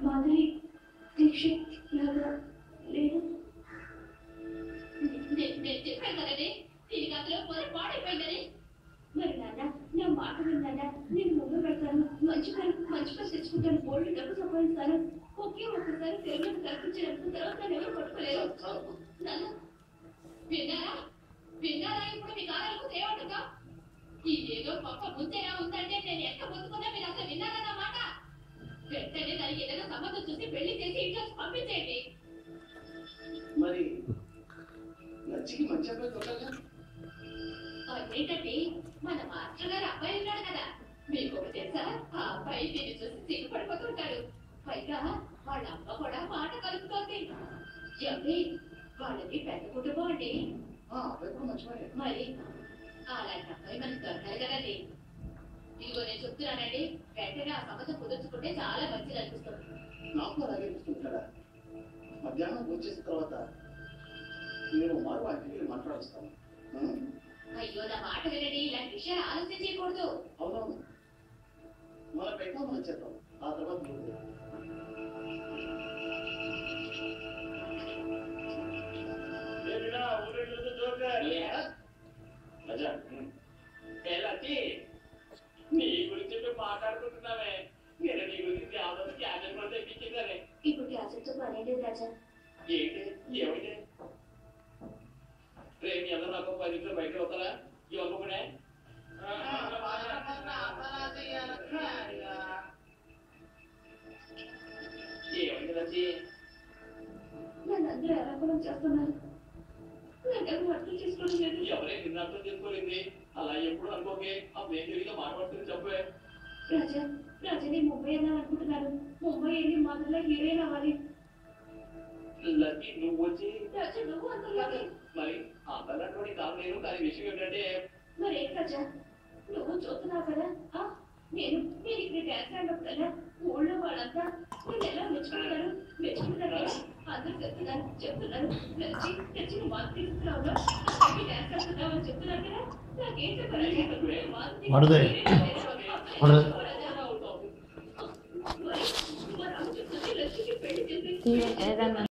మాధురి దీక్షిత్ లాగా లేదు. నేను చెప్పాను కదండి దీనికి అందులో పొరపాడైపోయిందని. మరి నాన్న నా మాట విన్నానా? నేను ముందు పెడతాను, మంచి పని తెచ్చుకుంటాను, బోల్డ్ డబ్బు సంపాదిస్తాను. ఒకే ఒక్కసారి తెలుగులో కల్పించినప్పుడు తర్వాత నన్ను ఎవరు పట్టుకోలేరు. నాన్న విన్నారా? ఇప్పుడు మీ కారాలకు తేవటగా ఇదేదో పక్క ముందేనా ఉందంటే నేను ఎంత ముందుకున్నా మీరు అసలు విన్నారన్న మాట. వెంటనే దానికి ఏదైనా సంబంధం చూసి పెళ్లి చేసి ఇంట్లో పంపించేయండి. మరి లచ్చికి మంచి అబ్బాయి దొరకగా అదేంటండి, మన మాస్టర్ గారు అబ్బాయి ఉన్నాడు కదా, మీకు ఒకటి తెలుసా? ఆ అబ్బాయి దీన్ని చూసి సిగ్గుపడిపోతుంటాడు. పైగా వాళ్ళ అమ్మ కూడా మాట కలుపుతోంది. ఎవరి వాళ్ళది పెద్ద కుటుంబం అండి. మరి అలాంటి అబ్బాయి మనకి దొరకాలి కదండి. ఇదిగో నేను చెప్తున్నానండి, వెంటనే ఆ సంబంధం కుదుర్చుకుంటే చాలా మంచిది అనిపిస్తుంది. నాకు అలాగే అనిపిస్తుంటాడా? మధ్యాహ్నం వచ్చేసిన తర్వాత నేను మరో వాటికి మాట్లాడుస్తాను. అయ్యో నా మాట వినండి, ఇలాంటి విషయాలు ఆలోచన చేయకూడదు. అవునవును, మన పెట్టా మనం చేద్దాం, ఆ తర్వాత నీ గురించి మాట్లాడుకుంటున్నావే, నేను నీ గురించి ఆలోచన క్యాన్సర్ కూడా తెప్పించిందనే. ఇప్పుడు క్యాన్సర్తో పని లేదు రాజా. ఏంటి ఏమైతే రేపు అందరూ నాకు 10 నిమిషాలు బయట అవుతారా? ఇవ్వకపోతే ఏమైంది వచ్చి నన్ను అందరూ ఎలా చేస్తున్నారు? నాకెవరు అర్థం చేసుకోవడం లేదు. ఎవరే నిన్న అర్థం చేసుకోలేదు? అలా ఎప్పుడు అనుకోకే, అప్పుడు ఏం జరిగిందో మాట్లాడుతుంది చెప్పే. రాజా నేను ముంబై వెళ్దాం అనుకుంటున్నాను. ముంబై వెళ్ళి మొదట్లో హీరోయిన్ అవ్వాలి. లక్కీ నువ్వు వచ్చి రాజా నువ్వు అనుకోవాలి. మరి అంతలాంటి కాదు నేను. కానీ విషయం ఏంటంటే మరేంటి రాజా, నువ్వు చూస్తున్నావు కదా, నేను ఇక్కడ డ్యాన్స్ ఆడినప్పుడల్లా ఊళ్ళో వాళ్ళంతా నేను ఎలా మెచ్చుకుంటారు అందరూ చెప్తున్నారు తెచ్చి మాకు తీసుకురావు డ్యాన్స్ ఆడుతున్నావు అని చెప్తున్నారు కదా. నాకేం చెప్పారు? పెళ్లి చేసి